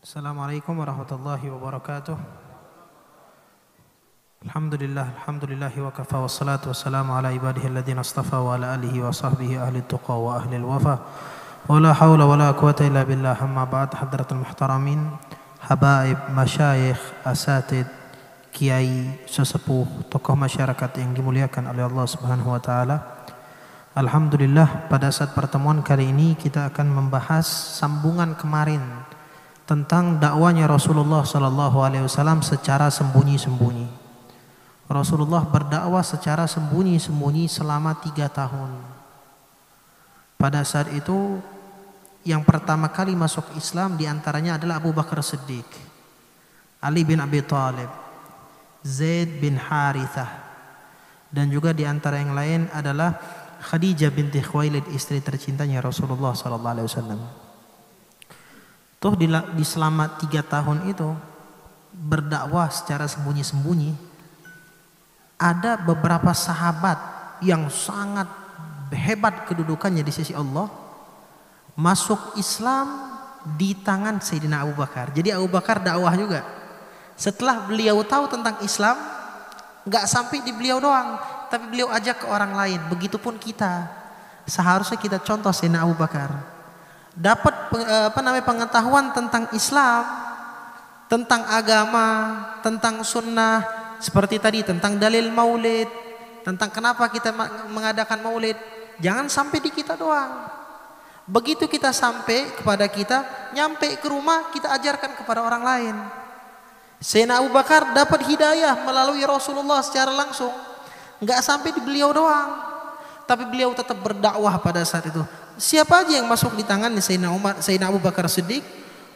Assalamualaikum warahmatullahi wabarakatuh. Alhamdulillah wa kafa wassalatu wassalamu ala ibadihi alladhina astafa wa ala alihi wa sahbihi ahli tuqa wa ahli al-wafa wa la hawla wa la quwata illa billah. Amma ba'd. Hadratul muhtaramin, habaib, masyayikh, asatid, kiai, sesepuh, tokoh masyarakat yang dimuliakan oleh Allah Subhanahu wa taala. Alhamdulillah, pada saat pertemuan kali ini kita akan membahas sambungan kemarin tentang dakwanya Rasulullah sallallahu alaihi wasallam secara sembunyi-sembunyi. Rasulullah berdakwah secara sembunyi-sembunyi selama 3 tahun. Pada saat itu yang pertama kali masuk Islam diantaranya adalah Abu Bakar Siddiq, Ali bin Abi Thalib, Zaid bin Harithah, dan juga diantara yang lain adalah Khadijah binti Khuwailid, istri tercintanya Rasulullah sallallahu alaihi wasallam. Tuh di selama 3 tahun itu berdakwah secara sembunyi-sembunyi, ada beberapa sahabat yang sangat hebat kedudukannya di sisi Allah masuk Islam di tangan Sayyidina Abu Bakar. Jadi Abu Bakar dakwah juga. Setelah beliau tahu tentang Islam, nggak sampai di beliau doang, tapi beliau ajak ke orang lain. Begitupun kita, seharusnya kita contoh Sayyidina Abu Bakar. Dapat pengetahuan tentang Islam, tentang agama, tentang sunnah, seperti tadi tentang dalil maulid, tentang kenapa kita mengadakan maulid. Jangan sampai di kita doang. Begitu kita sampai kepada kita, nyampe ke rumah, kita ajarkan kepada orang lain. Sayyidina Abu Bakar dapat hidayah melalui Rasulullah secara langsung. Enggak sampai di beliau doang, tapi beliau tetap berdakwah pada saat itu. Siapa aja yang masuk di tangan Sayyidina Abu Bakar Siddiq?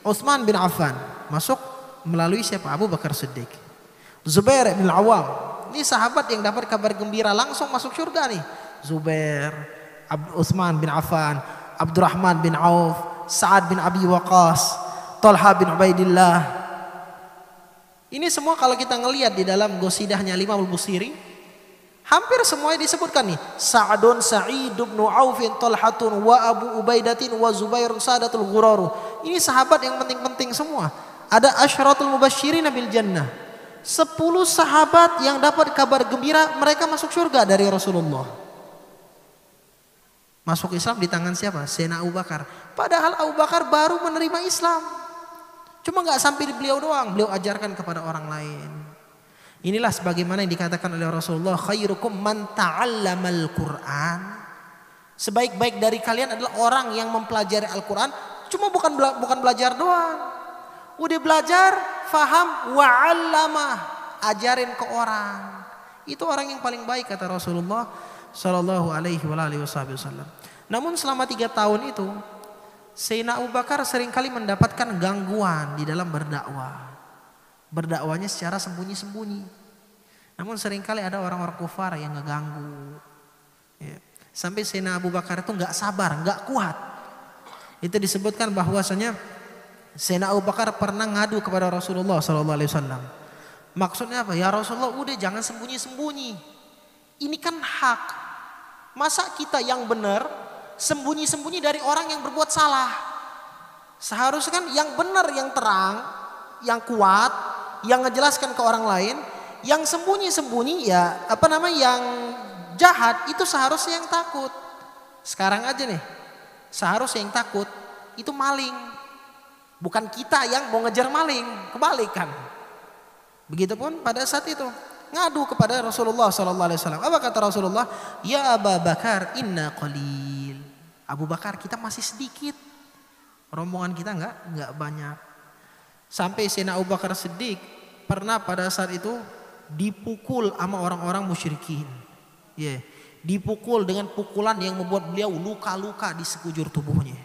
Utsman bin Affan masuk melalui siapa? Abu Bakar Siddiq. Zubair bin Awam, ini sahabat yang dapat kabar gembira langsung masuk surga nih. Zubair, Utsman bin Affan, Abdurrahman bin Auf, Sa'ad bin Abi Waqqas, Talha bin Ubaidillah. Ini semua kalau kita ngelihat di dalam gosidahnya Imam Al-Busiri, hampir semuanya disebutkan nih. Sa'dun, Sa'id bin Auf, Talhatun, wa Abu Ubaidatin, wa Zubairun Sadatul Ghuraru. Ini sahabat yang penting-penting semua. Ada asyratul mubasysyirin bil jannah. 10 sahabat yang dapat kabar gembira mereka masuk surga dari Rasulullah. Masuk Islam di tangan siapa? Sayyidina Abu Bakar. Padahal Abu Bakar baru menerima Islam. Cuma nggak sampai di beliau doang, beliau ajarkan kepada orang lain. Inilah sebagaimana yang dikatakan oleh Rasulullah, khairukum man ta'allamal Qur'an. Sebaik-baik dari kalian adalah orang yang mempelajari Al-Qur'an, cuma bukan belajar doang. Udah belajar, faham, wa'allamah, ajarin ke orang. Itu orang yang paling baik kata Rasulullah sallallahu alaihi wasallam. Namun selama 3 tahun itu Sayyidina Abu Bakar seringkali mendapatkan gangguan di dalam berdakwah. Berdakwahnya secara sembunyi-sembunyi. Namun seringkali ada orang-orang kufar yang ngeganggu. Ya. Sampai Sayyidina Abu Bakar itu nggak sabar, nggak kuat. Itu disebutkan bahwasanya Sayyidina Abu Bakar pernah ngadu kepada Rasulullah SAW. Maksudnya apa? Ya Rasulullah, udah jangan sembunyi-sembunyi. Ini kan hak. Masa kita yang benar sembunyi-sembunyi dari orang yang berbuat salah? Seharusnya kan yang benar, yang terang, yang kuat, yang ngejelaskan ke orang lain. Yang sembunyi-sembunyi ya yang jahat itu seharusnya yang takut. Sekarang aja nih, seharusnya yang takut itu maling, bukan kita yang mau ngejar maling, kebalikan. Begitupun pada saat itu ngadu kepada Rasulullah SAW. Apa kata Rasulullah? Ya Abu Bakar, inna qalil. Abu Bakar, kita masih sedikit, rombongan kita nggak banyak. Sampai Sayyidina Abu Bakar Siddiq pernah pada saat itu dipukul sama orang-orang musyrikin. Yeah. Dipukul dengan pukulan yang membuat beliau luka-luka di sekujur tubuhnya.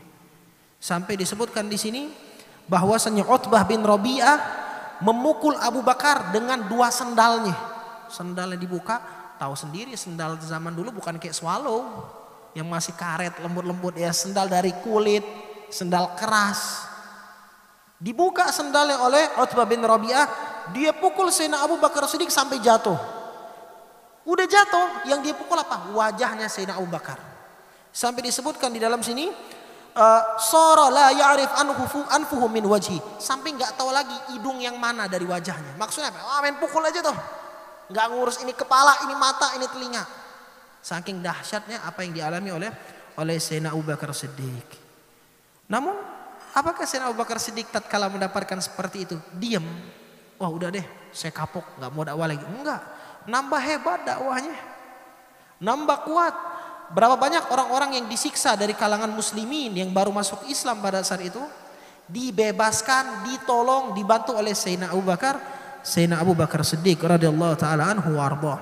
Sampai disebutkan di sini bahwasanya Utbah bin Rabi'ah memukul Abu Bakar dengan 2 sendalnya. Sendalnya dibuka, tahu sendiri sendal zaman dulu bukan kayak swallow yang masih karet lembut-lembut ya, sendal dari kulit, sendal keras. Dibuka sendalnya oleh Utbah bin Rabi'ah, dia pukul Sayyidina Abu Bakar Siddiq sampai jatuh. Udah jatuh, yang dia pukul apa? Wajahnya Sayyidina Abu Bakar. Sampai disebutkan di dalam sini sara la ya'rif anfuhu min wajhi, sampai nggak tahu lagi hidung yang mana dari wajahnya. Maksudnya apa? Main pukul aja tuh, nggak ngurus ini kepala, ini mata, ini telinga. Saking dahsyatnya apa yang dialami oleh Sayyidina Abu Bakar Siddiq. Namun apakah Sayyidina Abu Bakar Siddiq tatkala mendapatkan seperti itu diam? Wah udah deh, saya kapok, nggak mau dakwah lagi. Enggak, nambah hebat dakwahnya, nambah kuat. Berapa banyak orang-orang yang disiksa dari kalangan muslimin yang baru masuk Islam pada saat itu, dibebaskan, ditolong, dibantu oleh Sayyidina Abu Bakar Siddiq radhiyallahu taala anhu warḍah.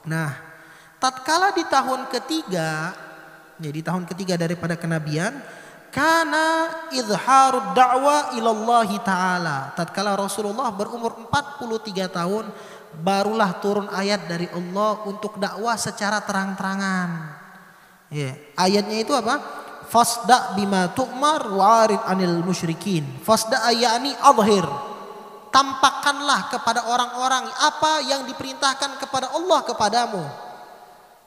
Nah, tatkala di tahun ketiga, daripada kenabian, kana izharud da'wa ilallahi ta'ala. Tatkala Rasulullah berumur 43 tahun, barulah turun ayat dari Allah untuk dakwah secara terang-terangan. Ayatnya itu apa? Fasda bima tu'mar wa'arid anil musyrikin. Fasda ayani adhir. Tampakkanlah kepada orang-orang apa yang diperintahkan kepada Allah kepadamu,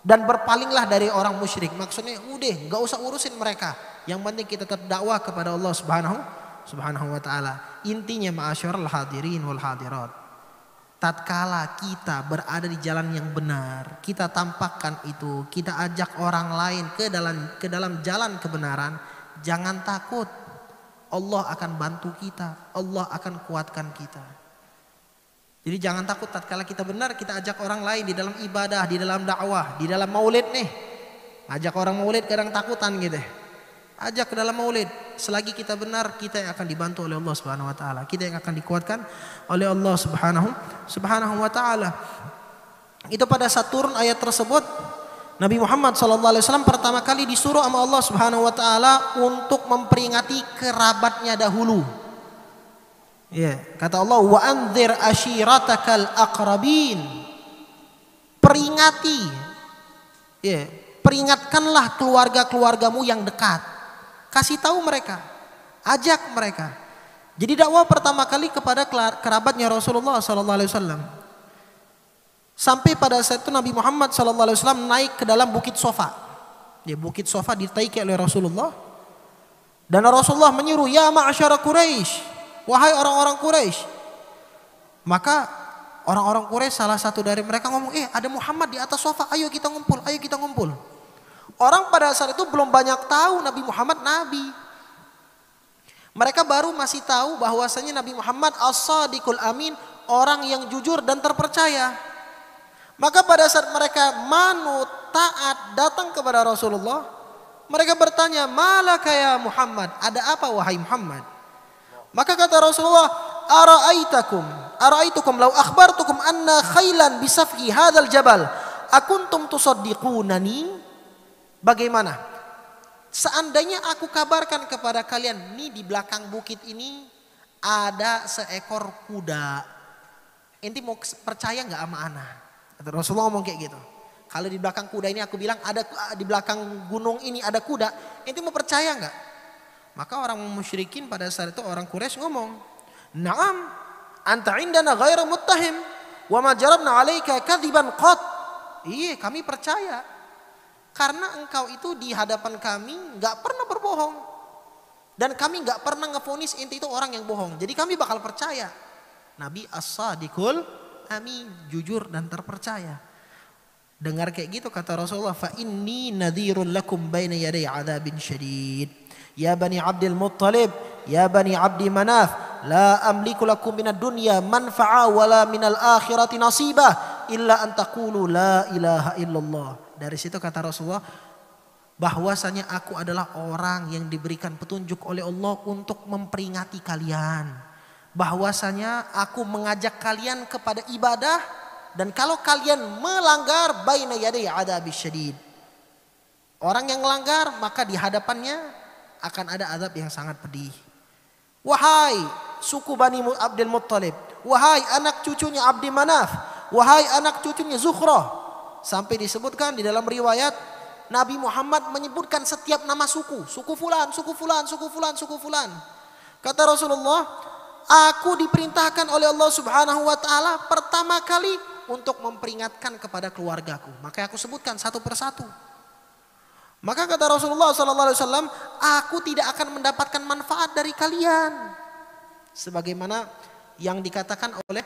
dan berpalinglah dari orang musyrik. Maksudnya udah nggak usah urusin mereka, yang penting kita tetap dakwah kepada Allah subhanahu wa ta'ala. Intinya ma'asyiral hadirin wal hadirat, tatkala kita berada di jalan yang benar, kita tampakkan itu, kita ajak orang lain ke dalam jalan kebenaran, jangan takut. Allah akan bantu kita, Allah akan kuatkan kita. Jadi jangan takut tatkala kita benar, kita ajak orang lain di dalam ibadah, di dalam dakwah, di dalam maulid nih. Ajak orang maulid kadang takutan gitu. Ajak ke dalam maulid. Selagi kita benar, kita yang akan dibantu oleh Allah Subhanahu wa taala. Kita yang akan dikuatkan oleh Allah Subhanahu wa taala. Itu pada saat turun ayat tersebut, Nabi Muhammad SAW pertama kali disuruh sama Allah Subhanahu wa taala untuk memperingati kerabatnya dahulu. Kata Allah, wa anzir ashiratakal aqrabin. Peringati. Peringatkanlah keluarga-keluargamu yang dekat. Kasih tahu mereka, ajak mereka. Jadi dakwah pertama kali kepada kerabatnya Rasulullah SAW. Sampai pada saat itu Nabi Muhammad SAW naik ke dalam Bukit Sofa. Bukit Sofa ditaiki oleh Rasulullah. Dan Rasulullah menyuruh, ya ma'asyara Quraisy, wahai orang-orang Quraisy. Maka orang-orang Quraisy salah satu dari mereka ngomong, ada Muhammad di atas sofa, ayo kita ngumpul, ayo kita ngumpul. Orang pada saat itu belum banyak tahu Nabi Muhammad nabi. Mereka baru masih tahu bahwasanya Nabi Muhammad as-sadiqul amin, orang yang jujur dan terpercaya. Maka pada saat mereka manut, taat, datang kepada Rasulullah, mereka bertanya, malaka ya Muhammad, ada apa wahai Muhammad? Maka kata Rasulullah, ara'aitukum law akhbartukum anna khailan bisafhi hadzal jabal akuntum tusaddiqunani? Bagaimana seandainya aku kabarkan kepada kalian, nih di belakang bukit ini ada seekor kuda, enti mau percaya nggak sama ana? Rasulullah ngomong kayak gitu. Kalau di belakang kuda ini aku bilang ada di belakang gunung ini ada kuda, enti mau percaya nggak? Maka orang musyrikin pada saat itu, orang Quraisy ngomong, na'am anta indana ghairu muttahim wa ma jarabna 'alaika kadziban qat. Iya, kami percaya. Karena engkau itu di hadapan kami nggak pernah berbohong, dan kami nggak pernah ngevonis inti itu orang yang bohong. Jadi kami bakal percaya. Nabi as-sadiqul amin, jujur dan terpercaya. Dengar kayak gitu kata Rasulullah, fa inni nadhirul lakum baina yaday adzabin syadid. Ya bani Abdul Muttalib, ya bani Abdi Manaf, la amliku lakum minad dunya manfa'a wala minal akhirati nasibah illa an taqulu la ilaha illallah. Dari situ kata Rasulullah, bahwasanya aku adalah orang yang diberikan petunjuk oleh Allah untuk memperingati kalian. Bahwasanya aku mengajak kalian kepada ibadah, dan kalau kalian melanggar baina yaday adzabis syadid. Orang yang melanggar maka di hadapannya akan ada azab yang sangat pedih. Wahai suku Bani Abdul Muttalib, wahai anak cucunya Abdi Manaf, wahai anak cucunya Zukhrah. Sampai disebutkan di dalam riwayat, Nabi Muhammad menyebutkan setiap nama suku. Suku fulan, suku fulan, suku fulan, suku fulan. Kata Rasulullah, aku diperintahkan oleh Allah Subhanahu wa taala pertama kali untuk memperingatkan kepada keluargaku. Maka aku sebutkan satu persatu. Maka kata Rasulullah SAW, aku tidak akan mendapatkan manfaat dari kalian. Sebagaimana yang dikatakan oleh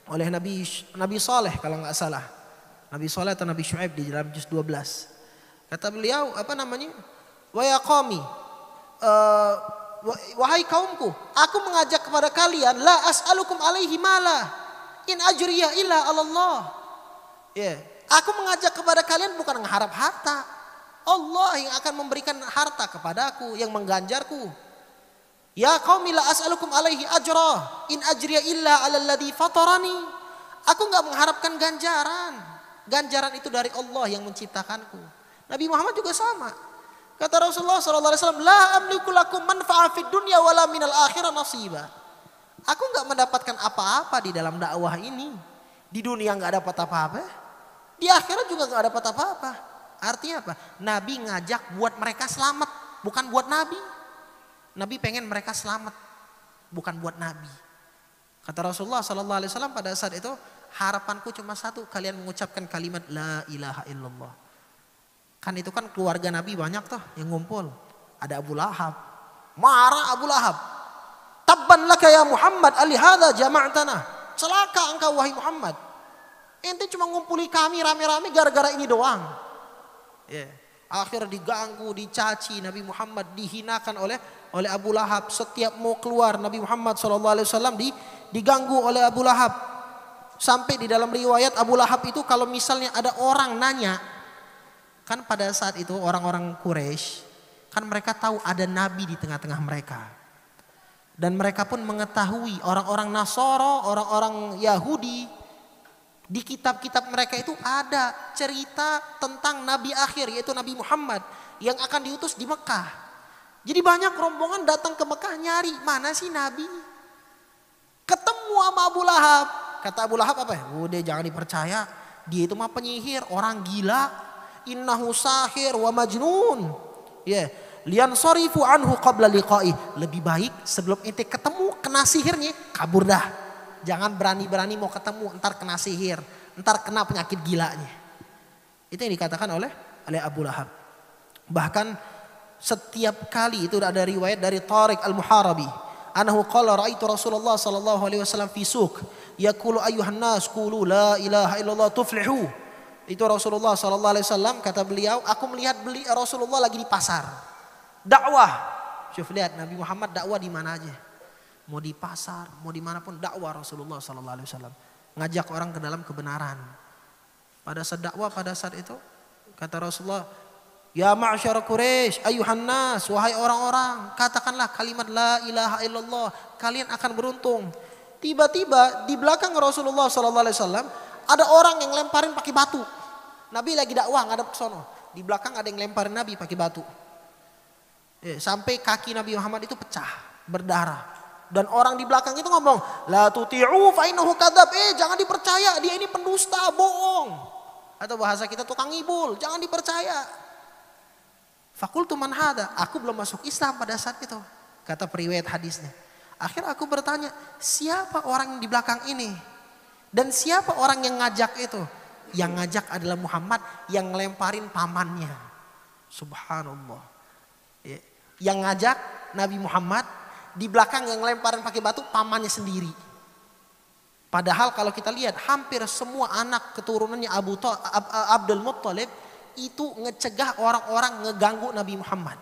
oleh Nabi Saleh kalau nggak salah. Nabi Saleh atau Nabi Syuaib di dalam juz 12. Kata beliau wa ya qaumi, wahai kaumku, aku mengajak kepada kalian, la as'alukum alaihi mala, in ajriya illa 'ala Allah. Ya, aku mengajak kepada kalian bukan mengharap harta. Allah yang akan memberikan harta kepadaku, yang mengganjarku. Ya qaumi la as'alukum alaihi ajra, in ajriya illa 'ala alladhi fatarani. Aku enggak mengharapkan ganjaran. Ganjaran itu dari Allah yang menciptakanku. Nabi Muhammad juga sama. Kata Rasulullah SAW, la amliku lakum manfa'a fid dunya wala minal akhirah nasiba. Aku enggak mendapatkan apa-apa di dalam dakwah ini. Di dunia enggak dapat apa-apa. Di akhirat juga enggak dapat apa-apa. Artinya apa? Nabi ngajak buat mereka selamat, bukan buat Nabi. Nabi pengen mereka selamat, bukan buat Nabi. Kata Rasulullah SAW pada saat itu, harapanku cuma satu, kalian mengucapkan kalimat la ilaha illallah. Kan itu kan keluarga Nabi banyak tuh yang ngumpul. Ada Abu Lahab. Marah Abu Lahab. Tabban laka ya Muhammad alihada jama'tana. Celaka engkau wahai Muhammad. Ente cuma ngumpuli kami rame-rame gara-gara ini doang. Akhir diganggu, dicaci, Nabi Muhammad dihinakan oleh Abu Lahab. Setiap mau keluar Nabi Muhammad SAW diganggu oleh Abu Lahab. Sampai di dalam riwayat Abu Lahab itu kalau misalnya ada orang nanya, kan pada saat itu orang-orang Quraisy kan mereka tahu ada Nabi di tengah-tengah mereka. Dan mereka pun mengetahui orang-orang Nasara, orang-orang Yahudi, di kitab-kitab mereka itu ada cerita tentang Nabi akhir, yaitu Nabi Muhammad yang akan diutus di Mekah. Jadi banyak rombongan datang ke Mekah nyari, mana sih Nabi? Ketemu sama Abu Lahab. Kata Abu Lahab apa? Udah jangan dipercaya, dia itu mah penyihir, orang gila. Innahu sahir wa majnun. Lian sorifu anhu qabla liqa'i. Lebih baik sebelum ente ketemu kena sihirnya, kabur dah. Jangan berani-berani mau ketemu, entar kena sihir, entar kena penyakit gilanya. Itu yang dikatakan oleh Abu Lahab. Bahkan setiap kali itu ada riwayat dari Tariq Al-Muharabi, anahu qala ra'aitu Rasulullah sallallahu alaihi wasallam fi suq yaqulu ayyuhan nas qulu la ilaha illallah tuflihu. Itu Rasulullah sallallahu alaihi wasallam, kata beliau, aku melihat Rasulullah lagi di pasar. Dakwah. Syuf, lihat Nabi Muhammad dakwah di mana aja. Mau di pasar, mau dimanapun dakwah Rasulullah SAW. Ngajak orang ke dalam kebenaran. Pada saat dakwah, pada saat itu, kata Rasulullah, ya ma'asyar Quraisy, ayuhan nas, wahai orang-orang, katakanlah kalimat la ilaha illallah, kalian akan beruntung. Tiba-tiba di belakang Rasulullah SAW, ada orang yang lemparin pakai batu. Nabi lagi dakwah, ngadep ke sono. Di belakang ada yang lemparin Nabi pakai batu. Sampai kaki Nabi Muhammad itu pecah, berdarah. Dan orang di belakang itu ngomong, la tuti'u fa innahu kadzab. Jangan dipercaya, dia ini pendusta, bohong. Atau bahasa kita tukang ngibul, jangan dipercaya. Fakultu man hada, aku belum masuk Islam pada saat itu, kata periwayat hadisnya. Akhirnya aku bertanya, siapa orang yang di belakang ini? Dan siapa orang yang ngajak itu? Yang ngajak adalah Muhammad yang ngelemparin pamannya. Subhanallah. Yang ngajak Nabi Muhammad, di belakang yang lemparan pakai batu pamannya sendiri. Padahal kalau kita lihat hampir semua anak keturunannya Abdul Muttalib itu ngecegah orang-orang ngeganggu Nabi Muhammad.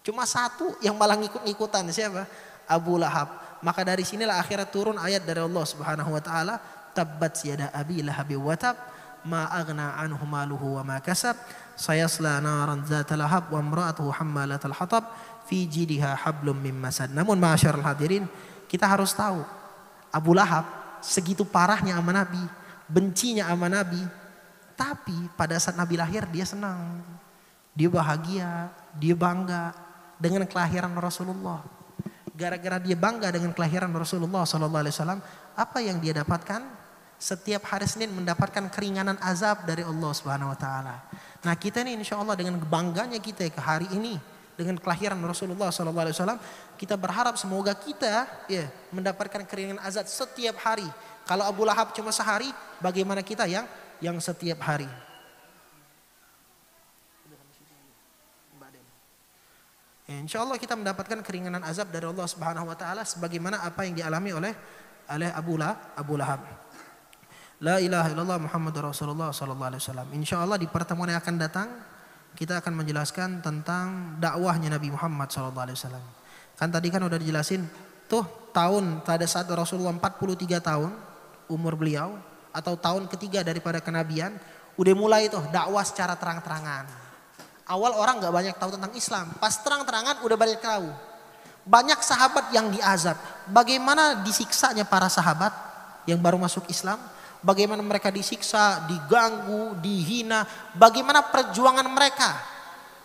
Cuma satu yang malah ngikut-ngikutan, siapa? Abu Lahab. Maka dari sinilah akhirnya turun ayat dari Allah Subhanahu wa taala, tabbat yada abi lahabi wa tab ma aghna anhu maluhu wa ma kasab sayasla naran dzata lahab wa imra'atuhu hammalatal hatab fi jidha hablum mim masad. Namun ma'asyiral hadirin, kita harus tahu Abu Lahab segitu parahnya sama Nabi, bencinya sama Nabi, tapi pada saat Nabi lahir dia senang, dia bahagia, dia bangga dengan kelahiran Rasulullah. Gara-gara dia bangga dengan kelahiran Rasulullah SAW, apa yang dia dapatkan? Setiap hari Senin mendapatkan keringanan azab dari Allah Subhanahu Wa Taala. Nah kita ini insya Allah dengan bangganya kita ke hari ini, dengan kelahiran Rasulullah SAW, kita berharap semoga kita mendapatkan keringanan azab setiap hari. Kalau Abu Lahab cuma sehari, bagaimana kita yang setiap hari? Insya Allah kita mendapatkan keringanan azab dari Allah Subhanahu Wa Taala sebagaimana apa yang dialami oleh Abu Lahab. La ilaha illallah Muhammadur Rasulullah sallallahu alaihi wasallam. Insya Allah di pertemuan yang akan datang kita akan menjelaskan tentang dakwahnya Nabi Muhammad sallallahu alaihi wasallam. Kan tadi kan udah dijelasin tuh tahun pada saat Rasulullah 43 tahun umur beliau atau tahun ketiga daripada kenabian udah mulai tuh dakwah secara terang-terangan. Awal orang nggak banyak tahu tentang Islam, pas terang-terangan udah banyak tahu. Banyak sahabat yang diazab. Bagaimana disiksanya para sahabat yang baru masuk Islam? Bagaimana mereka disiksa, diganggu, dihina? Bagaimana perjuangan mereka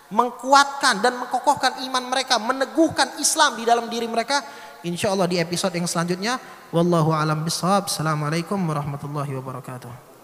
mengkuatkan dan menkokohkan iman mereka, meneguhkan Islam di dalam diri mereka? Insya Allah di episode yang selanjutnya. Wallahu a'lam bishawab. Assalamualaikum warahmatullahi wabarakatuh.